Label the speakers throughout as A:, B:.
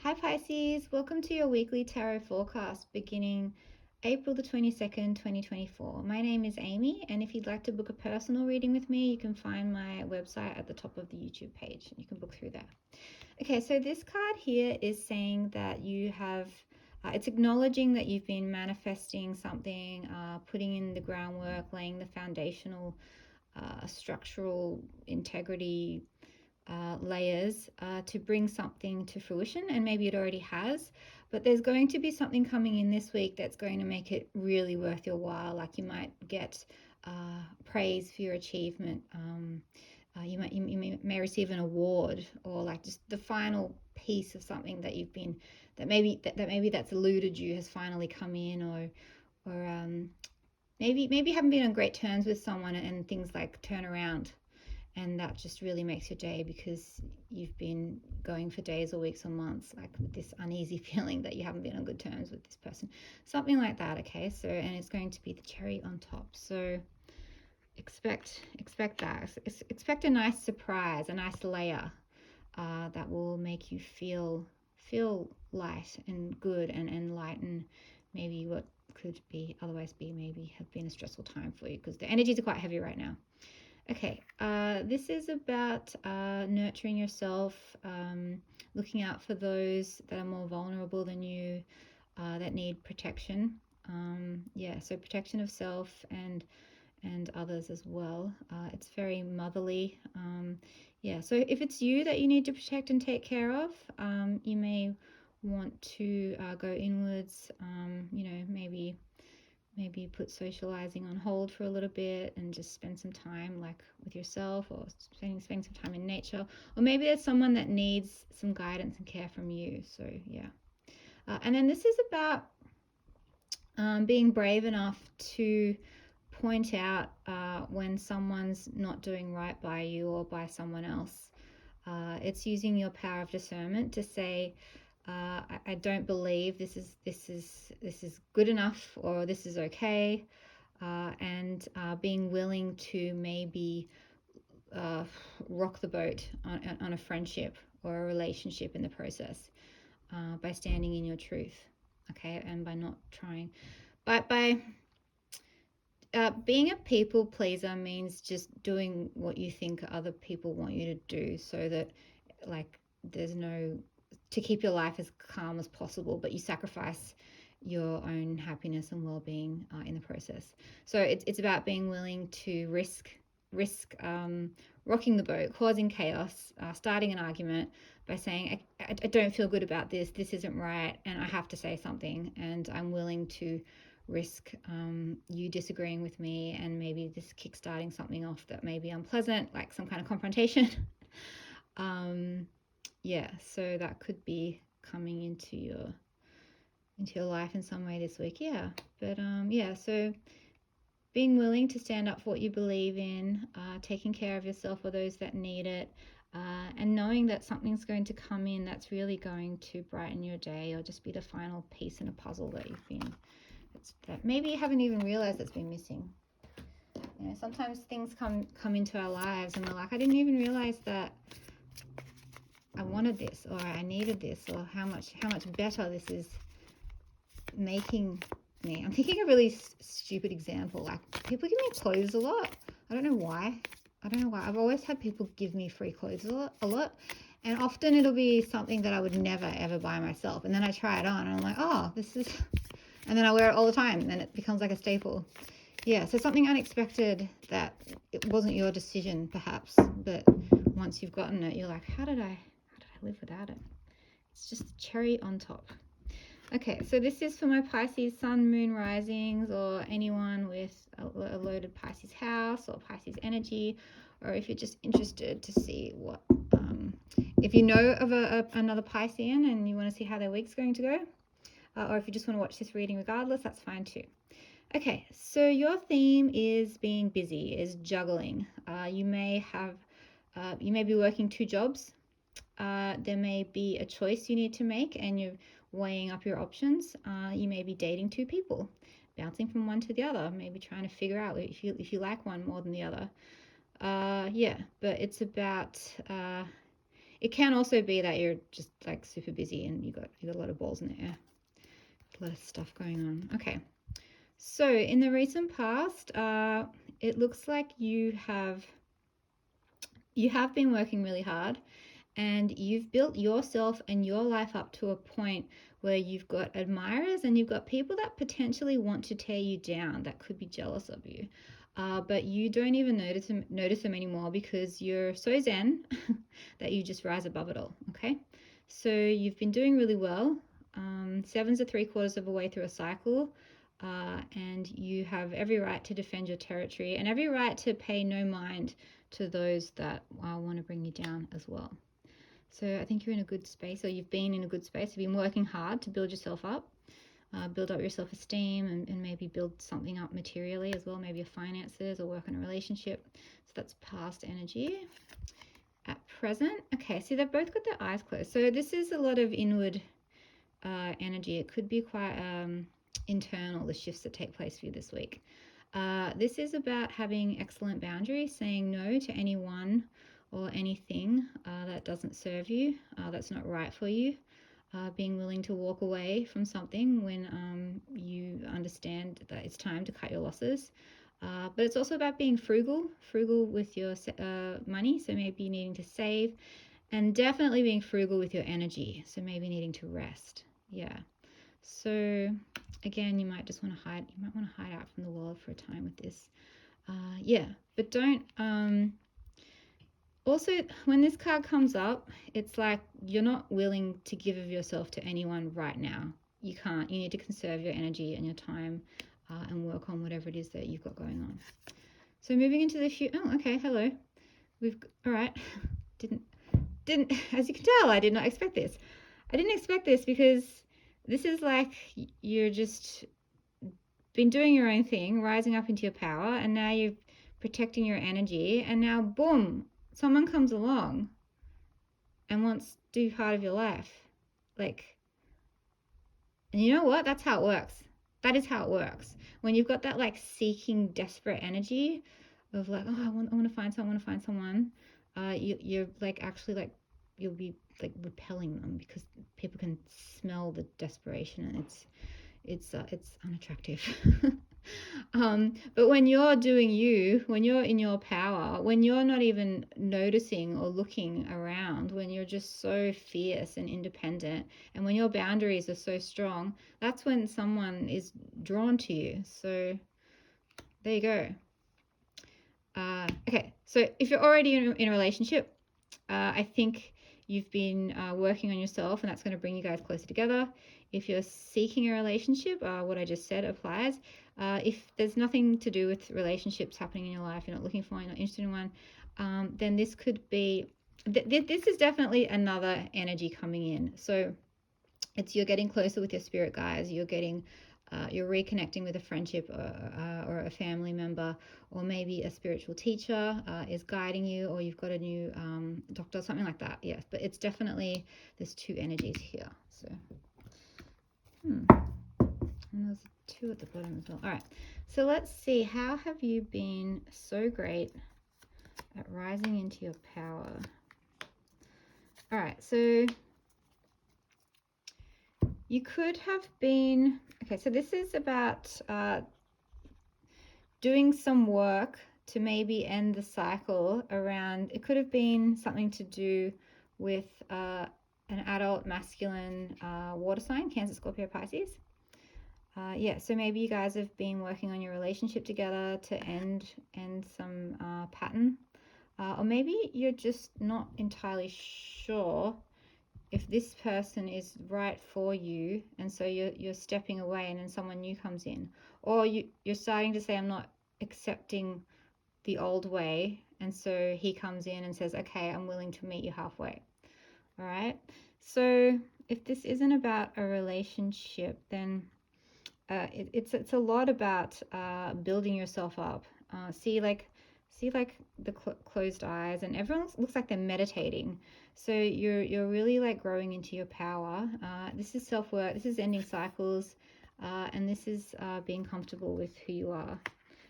A: Hi Pisces, welcome to your weekly tarot forecast beginning April the 22nd, 2024. My name is Amy, and if you'd like to book a personal reading with me, you can find my website at the top of the YouTube page. You can book through there. Okay, so this card here is saying that you have, it's acknowledging that you've been manifesting something, putting in the groundwork, laying the foundational structural integrity layers to bring something to fruition, and maybe it already has, but there's going to be something coming in this week that's going to make it really worth your while. Like you might get praise for your achievement. You may receive an award, or like just the final piece of something that you've been that maybe that's eluded you has finally come in, or maybe you haven't been on great terms with someone and things like turn around, and that just really makes your day because you've been going for days or weeks or months like with this uneasy feeling that you haven't been on good terms with this person, something like that. Okay, so and it's going to be the cherry on top, so expect that. Expect a nice surprise, a nice layer that will make you feel light and good and enlighten maybe what could be otherwise be maybe have been a stressful time for you, because the energies are quite heavy right now. Okay, this is about nurturing yourself, looking out for those that are more vulnerable than you, that need protection. Yeah, so protection of self and others as well. It's very motherly. Yeah, so if it's you that you need to protect and take care of, you may want to go inwards. Maybe put socializing on hold for a little bit and just spend some time like with yourself, or spending some time in nature, or maybe there's someone that needs some guidance and care from you. So yeah, and then this is about being brave enough to point out when someone's not doing right by you or by someone else. It's using your power of discernment to say, I don't believe this is good enough, or this is okay, and being willing to maybe rock the boat on a friendship or a relationship in the process, by standing in your truth, okay, and by not trying, but by being a people pleaser means just doing what you think other people want you to do, so that like there's no, to keep your life as calm as possible, but you sacrifice your own happiness and well-being in the process. So it's about being willing to risk rocking the boat, causing chaos, starting an argument by saying, I don't feel good about this isn't right, and I have to say something, and I'm willing to risk you disagreeing with me, and maybe this kickstarting something off that may be unpleasant, like some kind of confrontation. Yeah, so that could be coming into your life in some way this week. Yeah, but yeah, so being willing to stand up for what you believe in, taking care of yourself or those that need it, and knowing that something's going to come in that's really going to brighten your day, or just be the final piece in a puzzle that you've been, that maybe you haven't even realized that's been missing. You know, sometimes things come into our lives and we're like, I didn't even realize that I wanted this, or I needed this, or how much better this is making me. I'm thinking a really stupid example. Like, people give me clothes a lot. I don't know why. I've always had people give me free clothes a lot. And often it'll be something that I would never ever buy myself. And then I try it on and I'm like, oh, this is, and then I wear it all the time, and it becomes like a staple. Yeah, so something unexpected that it wasn't your decision perhaps, but once you've gotten it, you're like, how did I live without it? It's just the cherry on top. Okay, so this is for my Pisces sun, moon, risings, or anyone with a loaded Pisces house or Pisces energy, or if you're just interested to see what, if you know of another Piscean and you want to see how their week's going to go, or if you just want to watch this reading regardless, that's fine too. Okay, so your theme is being busy, is juggling. You may be working two jobs. There may be a choice you need to make, and you're weighing up your options. You may be dating two people, bouncing from one to the other, maybe trying to figure out if you like one more than the other. Yeah, but it's about It can also be that you're just like super busy and you got a lot of balls in the air, a lot of stuff going on. Okay, so in the recent past, it looks like you have been working really hard, and you've built yourself and your life up to a point where you've got admirers and you've got people that potentially want to tear you down, that could be jealous of you. But you don't even notice them anymore because you're so zen that you just rise above it all. Okay, so you've been doing really well. Sevens are 3/4 of a way through a cycle, and you have every right to defend your territory and every right to pay no mind to those that want to bring you down as well. So I think you're in a good space, or you've been in a good space. You've been working hard to build yourself up, build up your self-esteem, and maybe build something up materially as well, maybe your finances or work on a relationship. So that's past energy. At present, okay, see, they've both got their eyes closed. So this is a lot of inward energy. It could be quite internal, the shifts that take place for you this week. This is about having excellent boundaries, saying no to anyone or anything that doesn't serve you, that's not right for you. Being willing to walk away from something when you understand that it's time to cut your losses. But it's also about being frugal with your money, so maybe needing to save, and definitely being frugal with your energy, so maybe needing to rest. Yeah. So again, you might just want to hide. You might want to hide out from the world for a time with this. Yeah, but don't. Also, when this card comes up, it's like you're not willing to give of yourself to anyone right now. You can't. You need to conserve your energy and your time, and work on whatever it is that you've got going on. So moving into the future. Oh, okay. Hello. All right. Didn't. As you can tell, I did not expect this. I didn't expect this because this is like you're just been doing your own thing, rising up into your power, and now you're protecting your energy, and now boom, someone comes along and wants to do part of your life. Like, and you know what? That's how it works. That is how it works. When you've got that like seeking, desperate energy of like, oh, I want to find someone, you're like actually like you'll be like repelling them because people can smell the desperation, and it's unattractive. But when you're doing you, when you're in your power, when you're not even noticing or looking around, when you're just so fierce and independent, and when your boundaries are so strong, that's when someone is drawn to you. So there you go. Okay, so if you're already in a relationship, I think you've been working on yourself, and that's going to bring you guys closer together. If you're seeking a relationship, what I just said applies. If there's nothing to do with relationships happening in your life, you're not looking for one, you're not interested in one, then this could be, this is definitely another energy coming in. So it's you're getting closer with your spirit guides, you're reconnecting with a friendship or a family member, or maybe a spiritual teacher is guiding you, or you've got a new doctor, something like that. Yes, but it's definitely, there's two energies here. So, and there's two at the bottom as well. All right, so let's see, how have you been so great at rising into your power? All right, so you could have been, okay, so this is about doing some work to maybe end the cycle around, it could have been something to do with an adult masculine water sign, Cancer, Scorpio, Pisces. Yeah, so maybe you guys have been working on your relationship together to end some pattern. Or maybe you're just not entirely sure if this person is right for you, and so you're stepping away, and then someone new comes in, or you're starting to say, I'm not accepting the old way, and so he comes in and says, okay, I'm willing to meet you halfway. All right, so if this isn't about a relationship, then it's a lot about building yourself up. See like the closed eyes, and everyone looks like they're meditating. So you're really like growing into your power. This is self-work, this is ending cycles, and this is being comfortable with who you are.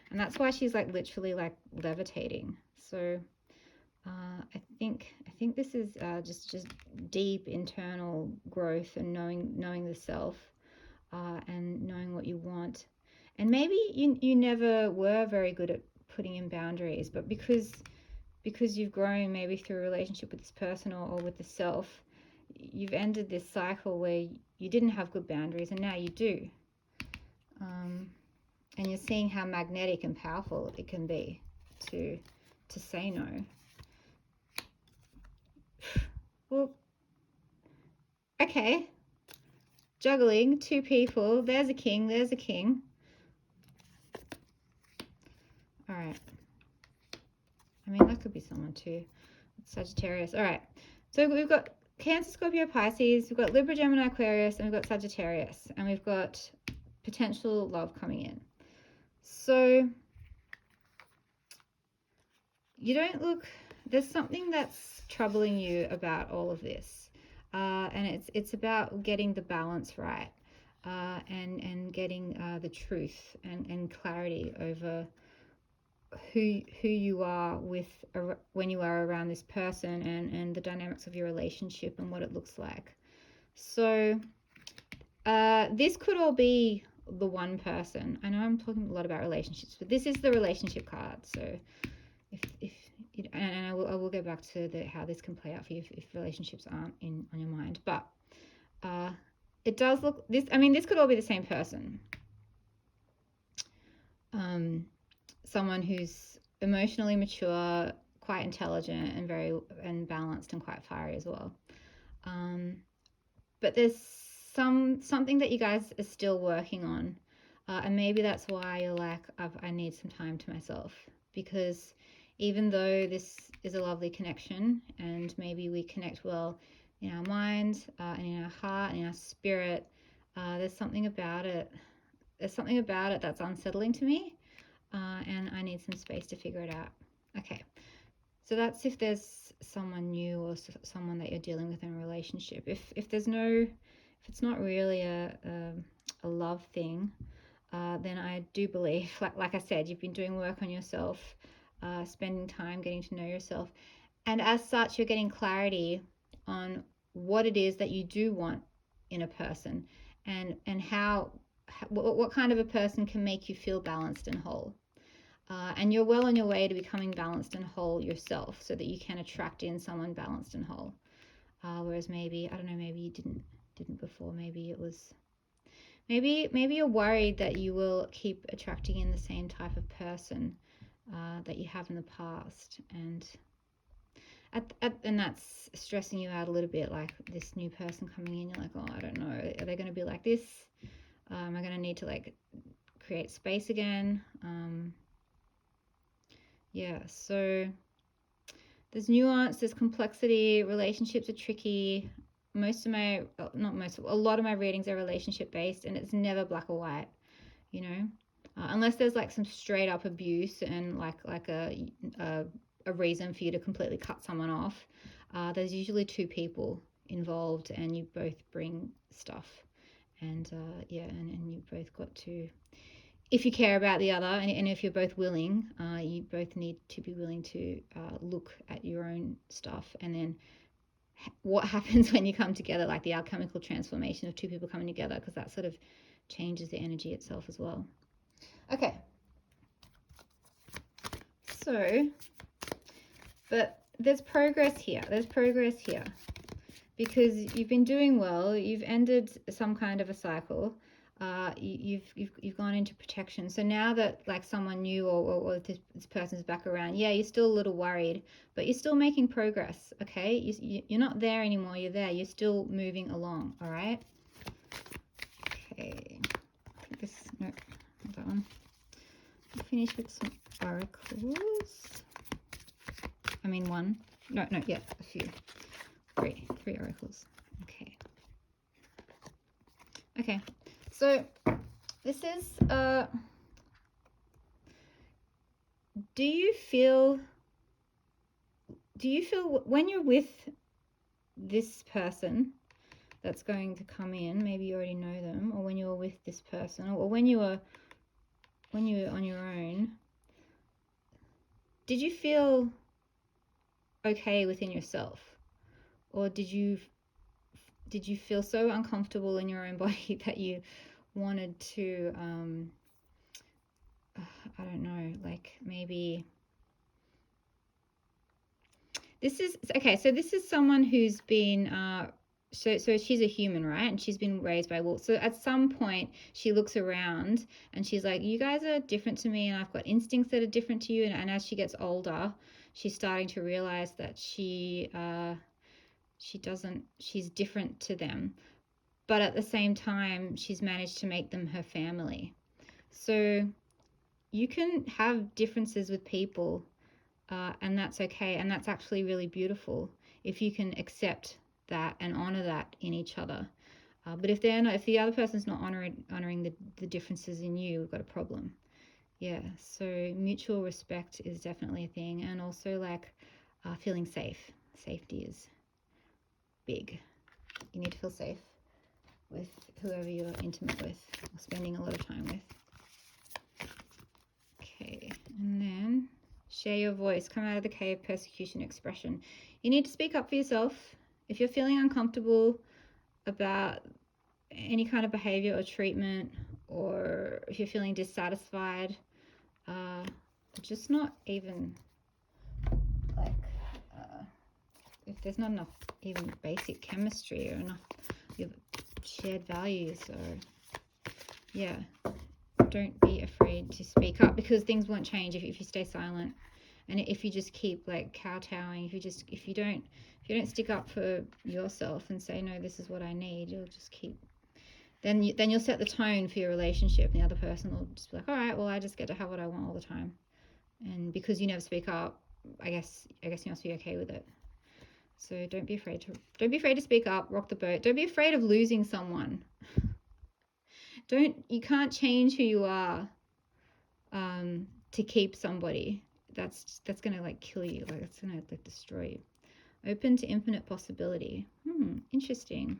A: And that's why she's like literally like levitating. So I think this is just deep internal growth and knowing the self, and knowing what you want. And maybe you never were very good at putting in boundaries, but because you've grown maybe through a relationship with this person, or with the self, you've ended this cycle where you didn't have good boundaries and now you do. And you're seeing how magnetic and powerful it can be to say no. Well, okay. Juggling, two people. There's a king, there's a king. All right. I mean, that could be someone too. Sagittarius. All right. So we've got Cancer, Scorpio, Pisces. We've got Libra, Gemini, Aquarius, and we've got Sagittarius. And we've got potential love coming in. So you don't look... There's something that's troubling you about all of this. And it's about getting the balance right. And getting the truth and clarity over who you are when you are around this person, and the dynamics of your relationship and what it looks like. So this could all be the one person. I know I'm talking a lot about relationships, but this is the relationship card. So if and I will go back to how this can play out for you if relationships aren't on your mind. But it does look this. I mean, this could all be the same person. Someone who's emotionally mature, quite intelligent, and very balanced, and quite fiery as well. But there's something that you guys are still working on, and maybe that's why you're like, I need some time to myself, because even though this is a lovely connection, and maybe we connect well in our mind, and in our heart, and in our spirit, there's something about it. There's something about it that's unsettling to me, and I need some space to figure it out. Okay, so that's if there's someone new or someone that you're dealing with in a relationship. If it's not really a love thing, then I do believe, like I said, you've been doing work on yourself, spending time getting to know yourself, and as such, you're getting clarity on what it is that you do want in a person, and what kind of a person can make you feel balanced and whole. And you're well on your way to becoming balanced and whole yourself, so that you can attract in someone balanced and whole. Whereas maybe, I don't know, maybe you didn't before. Maybe it was, maybe you're worried that you will keep attracting in the same type of person that you have in the past, and and that's stressing you out a little bit. Like this new person coming in, you're like, oh, I don't know, are they going to be like this? Am I going to need to like create space again? Yeah, so there's nuance, there's complexity, relationships are tricky. A lot of my readings are relationship based, and it's never black or white, you know, unless there's like some straight up abuse and like a reason for you to completely cut someone off. There's usually two people involved, and you both bring stuff, and and you both got to, if you care about the other, and if you're both willing, you both need to be willing to look at your own stuff, and then what happens when you come together, like the alchemical transformation of two people coming together, because that sort of changes the energy itself as well. Okay. So, but there's progress here. Because you've been doing well. You've ended some kind of a cycle. You've gone into protection. So now that like someone new or this person's back around, yeah, you're still a little worried, but you're still making progress. Okay, you're not there anymore. You're there. You're still moving along. All right. Okay. I think this. No, not that one. I'll finish with some oracles. I mean one. No. Yeah, a few. Three oracles. Okay. So this is do you feel when you're with this person that's going to come in, maybe you already know them, or when you're with this person, or when you were on your own, did you feel okay within yourself? Or did you feel so uncomfortable in your own body that you wanted to I don't know, like maybe this is okay, so this is someone who's been so she's a human, right? And she's been raised by wolves. So at some point she looks around and she's like, you guys are different to me and I've got instincts that are different to you. And as she gets older, she's starting to realize that she's different to them. But at the same time, she's managed to make them her family. So you can have differences with people, and that's okay. And that's actually really beautiful if you can accept that and honor that in each other. But if the other person's not honoring the differences in you, we've got a problem. Yeah. So mutual respect is definitely a thing, and also like feeling safe. Safety is big. You need to feel safe with whoever you're intimate with or spending a lot of time with. Okay, and then share your voice. Come out of the cave, persecution, expression. You need to speak up for yourself. If you're feeling uncomfortable about any kind of behavior or treatment, or if you're feeling dissatisfied, just not even like if there's not enough even basic chemistry or enough shared values, or yeah, don't be afraid to speak up, because things won't change if you stay silent, and if you just keep like kowtowing, if you don't stick up for yourself and say, no, this is what I need, you'll just keep then you'll set the tone for your relationship, and the other person will just be like, all right, well, I just get to have what I want all the time, and because you never speak up, I guess you must be okay with it. So don't be afraid to speak up, rock the boat. Don't be afraid of losing someone. You can't change who you are to keep somebody. That's gonna like kill you. Like it's gonna like destroy you. Open to infinite possibility. Interesting.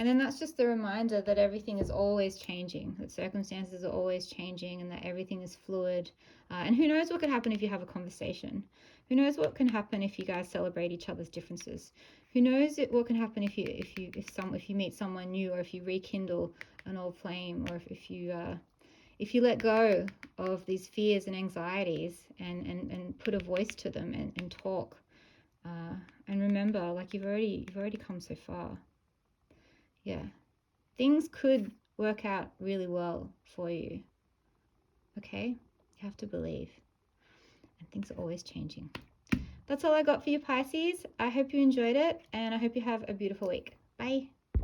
A: And then that's just the reminder that everything is always changing, that circumstances are always changing, and that everything is fluid. And who knows what could happen if you have a conversation? Who knows what can happen if you guys celebrate each other's differences? Who knows what can happen if you meet someone new, or if you rekindle an old flame, or if you let go of these fears and anxieties and put a voice to them and talk. And remember, like you've already come so far. Yeah, things could work out really well for you. Okay, you have to believe, and things are always changing. That's all I got for you, Pisces. I hope you enjoyed it, and I hope you have a beautiful week. Bye.